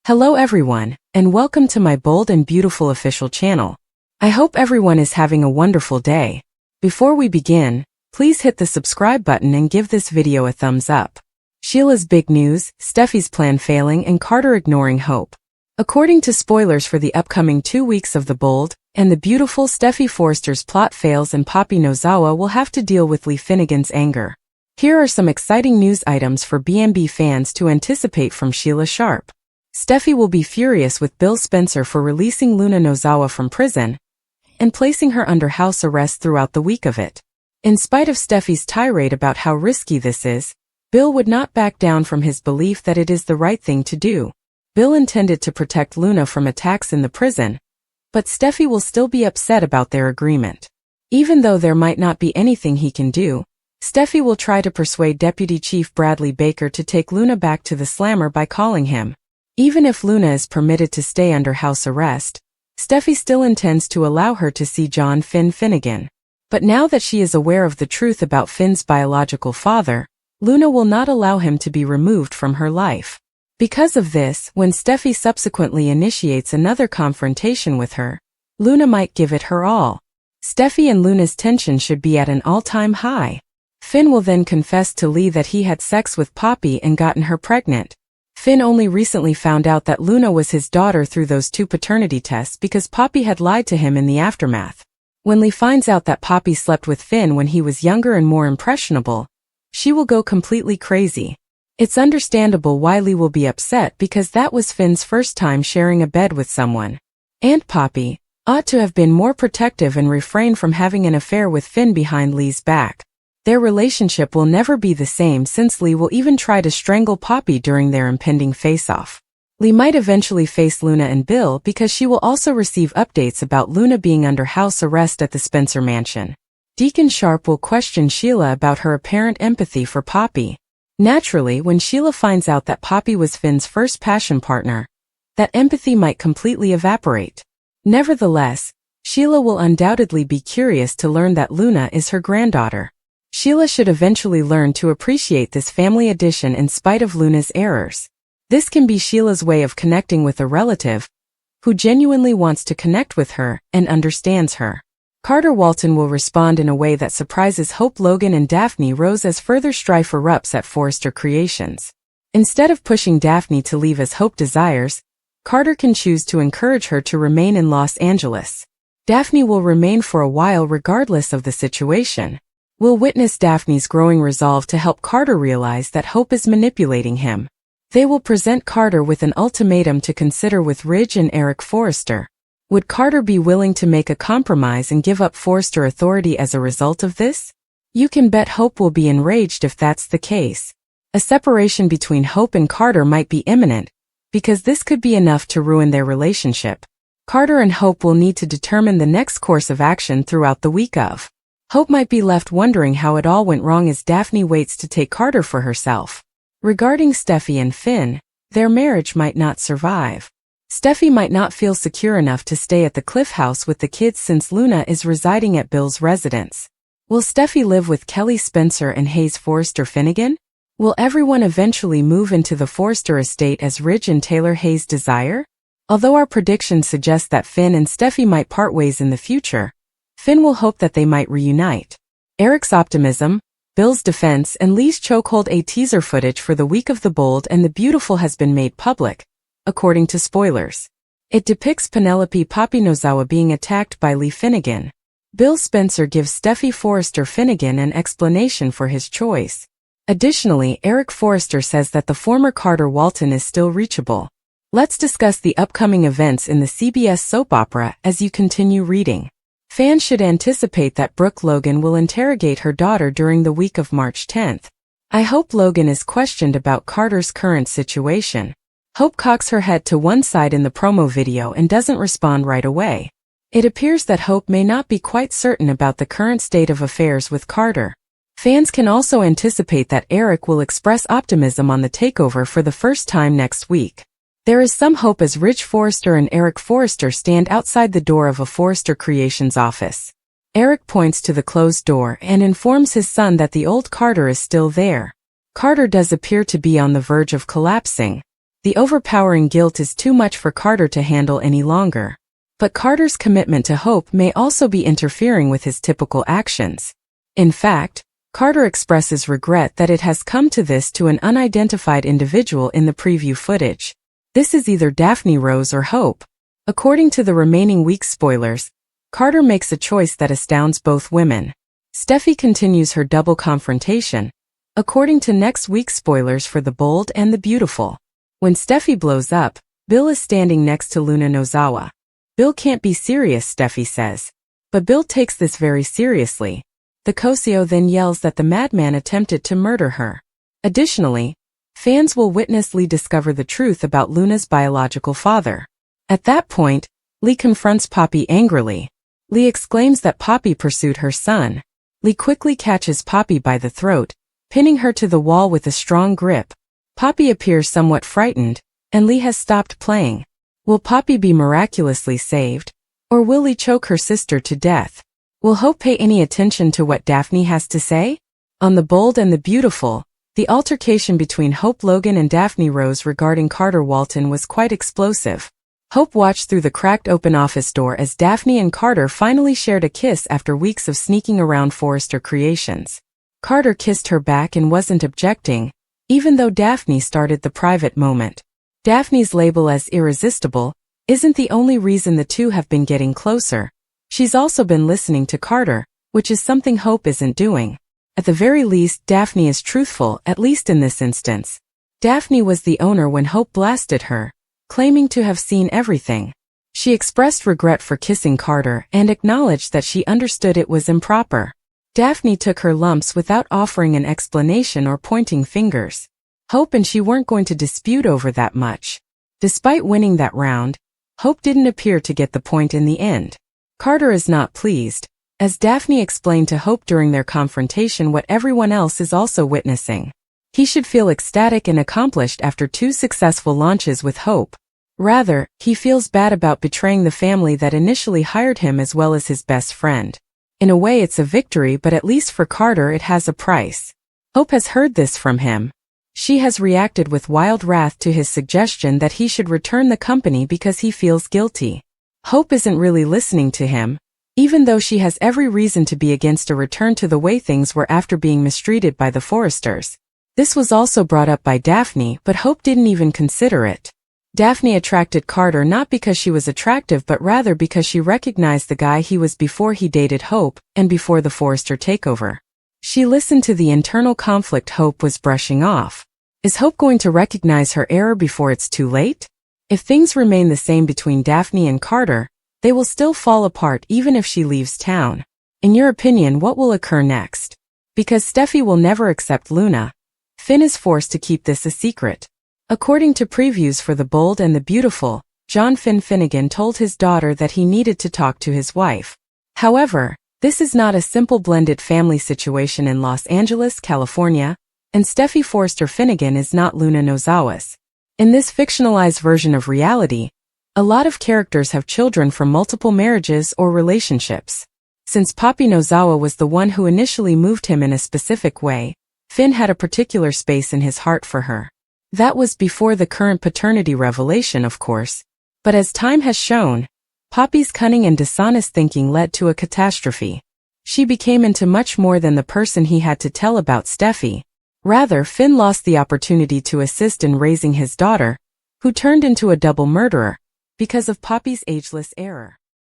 Hello everyone, and welcome to my bold and beautiful official channel. I hope everyone is having a wonderful day. Before we begin, please hit the subscribe button and give this video a thumbs up. Sheila's big news, Steffy's plan failing and Carter ignoring Hope. According to spoilers for the upcoming 2 weeks of the bold and the beautiful, Steffy Forrester's plot fails and Poppy Nozawa will have to deal with Lee Finnegan's anger. Here are some exciting news items for B&B fans to anticipate from Sheila Sharp. Steffy will be furious with Bill Spencer for releasing Luna Nozawa from prison and placing her under house arrest throughout the week of it. In spite of Steffy's tirade about how risky this is, Bill would not back down from his belief that it is the right thing to do. Bill intended to protect Luna from attacks in the prison, but Steffy will still be upset about their agreement. Even though there might not be anything he can do, Steffy will try to persuade Deputy Chief Bradley Baker to take Luna back to the slammer by calling him. Even if Luna is permitted to stay under house arrest, Steffy still intends to allow her to see John Finn Finnegan. But now that she is aware of the truth about Finn's biological father, Luna will not allow him to be removed from her life. Because of this, when Steffy subsequently initiates another confrontation with her, Luna might give it her all. Steffy and Luna's tension should be at an all-time high. Finn will then confess to Lee that he had sex with Poppy and gotten her pregnant. Finn only recently found out that Luna was his daughter through those 2 paternity tests because Poppy had lied to him in the aftermath. When Lee finds out that Poppy slept with Finn when he was younger and more impressionable, she will go completely crazy. It's understandable why Lee will be upset because that was Finn's first time sharing a bed with someone. Aunt Poppy ought to have been more protective and refrain from having an affair with Finn behind Lee's back. Their relationship will never be the same since Lee will even try to strangle Poppy during their impending face-off. Lee might eventually face Luna and Bill because she will also receive updates about Luna being under house arrest at the Spencer mansion. Deacon Sharp will question Sheila about her apparent empathy for Poppy. Naturally, when Sheila finds out that Poppy was Finn's first passion partner, that empathy might completely evaporate. Nevertheless, Sheila will undoubtedly be curious to learn that Luna is her granddaughter. Sheila should eventually learn to appreciate this family addition in spite of Luna's errors. This can be Sheila's way of connecting with a relative who genuinely wants to connect with her and understands her. Carter Walton will respond in a way that surprises Hope, Logan and Daphne Rose as further strife erupts at Forrester Creations. Instead of pushing Daphne to leave as Hope desires, Carter can choose to encourage her to remain in Los Angeles. Daphne will remain for a while regardless of the situation. We'll witness Daphne's growing resolve to help Carter realize that Hope is manipulating him. They will present Carter with an ultimatum to consider with Ridge and Eric Forrester. Would Carter be willing to make a compromise and give up Forrester authority as a result of this? You can bet Hope will be enraged if that's the case. A separation between Hope and Carter might be imminent, because this could be enough to ruin their relationship. Carter and Hope will need to determine the next course of action throughout the week of. Hope might be left wondering how it all went wrong as Daphne waits to take Carter for herself. Regarding Steffy and Finn, their marriage might not survive. Steffy might not feel secure enough to stay at the Cliff House with the kids since Luna is residing at Bill's residence. Will Steffy live with Kelly Spencer and Hayes Forrester Finnegan? Will everyone eventually move into the Forrester estate as Ridge and Taylor Hayes desire? Although our predictions suggest that Finn and Steffy might part ways in the future, Finn will hope that they might reunite. Eric's optimism, Bill's defense and Lee's chokehold. A teaser footage for the week of the bold and the beautiful has been made public, according to spoilers. It depicts Penelope Poppy Nozawa being attacked by Lee Finnegan. Bill Spencer gives Steffy Forrester Finnegan an explanation for his choice. Additionally, Eric Forrester says that the former Carter Walton is still reachable. Let's discuss the upcoming events in the CBS soap opera as you continue reading. Fans should anticipate that Brooke Logan will interrogate her daughter during the week of March 10th. I hope Logan is questioned about Carter's current situation. Hope cocks her head to one side in the promo video and doesn't respond right away. It appears that Hope may not be quite certain about the current state of affairs with Carter. Fans can also anticipate that Eric will express optimism on the takeover for the first time next week. There is some hope as Ridge Forrester and Eric Forrester stand outside the door of a Forrester Creations office. Eric points to the closed door and informs his son that the old Carter is still there. Carter does appear to be on the verge of collapsing. The overpowering guilt is too much for Carter to handle any longer. But Carter's commitment to Hope may also be interfering with his typical actions. In fact, Carter expresses regret that it has come to this to an unidentified individual in the preview footage. This is either Daphne Rose or Hope. According to the remaining week's spoilers, Carter makes a choice that astounds both women. Steffy continues her double confrontation, according to next week's spoilers for The Bold and the Beautiful. When Steffy blows up, Bill is standing next to Luna Nozawa. Bill can't be serious, Steffy says. But Bill takes this very seriously. The Koseo then yells that the madman attempted to murder her. Additionally, fans will witness Lee discover the truth about Luna's biological father. At that point, Lee confronts Poppy angrily. Lee exclaims that Poppy pursued her son. Lee quickly catches Poppy by the throat, pinning her to the wall with a strong grip. Poppy appears somewhat frightened, and Lee has stopped playing. Will Poppy be miraculously saved, or will Lee choke her sister to death? Will Hope pay any attention to what Daphne has to say? On The Bold and the Beautiful, the altercation between Hope Logan and Daphne Rose regarding Carter Walton was quite explosive. Hope watched through the cracked open office door as Daphne and Carter finally shared a kiss after weeks of sneaking around Forrester Creations. Carter kissed her back and wasn't objecting, even though Daphne started the private moment. Daphne's label as irresistible isn't the only reason the two have been getting closer. She's also been listening to Carter, which is something Hope isn't doing. At the very least, Daphne is truthful, at least in this instance. Daphne was the owner when Hope blasted her, claiming to have seen everything. She expressed regret for kissing Carter and acknowledged that she understood it was improper. Daphne took her lumps without offering an explanation or pointing fingers. Hope and she weren't going to dispute over that much. Despite winning that round, Hope didn't appear to get the point in the end. Carter is not pleased, as Daphne explained to Hope during their confrontation what everyone else is also witnessing. He should feel ecstatic and accomplished after 2 successful launches with Hope. Rather, he feels bad about betraying the family that initially hired him as well as his best friend. In a way it's a victory, but at least for Carter it has a price. Hope has heard this from him. She has reacted with wild wrath to his suggestion that he should return the company because he feels guilty. Hope isn't really listening to him, even though she has every reason to be against a return to the way things were after being mistreated by the Forresters. This was also brought up by Daphne, but Hope didn't even consider it. Daphne attracted Carter not because she was attractive but rather because she recognized the guy he was before he dated Hope and before the Forrester takeover. She listened to the internal conflict Hope was brushing off. Is Hope going to recognize her error before it's too late? If things remain the same between Daphne and Carter, they will still fall apart even if she leaves town. In your opinion, what will occur next? Because Steffy will never accept Luna, Finn is forced to keep this a secret. According to previews for The Bold and the Beautiful, John Finn Finnegan told his daughter that he needed to talk to his wife. However, this is not a simple blended family situation in Los Angeles, California, and Steffy Forrester Finnegan is not Luna Nozawa's. In this fictionalized version of reality, a lot of characters have children from multiple marriages or relationships. Since Poppy Nozawa was the one who initially moved him in a specific way, Finn had a particular space in his heart for her. That was before the current paternity revelation, of course. But as time has shown, Poppy's cunning and dishonest thinking led to a catastrophe. She became into much more than the person he had to tell about Steffy. Rather, Finn lost the opportunity to assist in raising his daughter, who turned into a double murderer, because of Poppy's ageless error.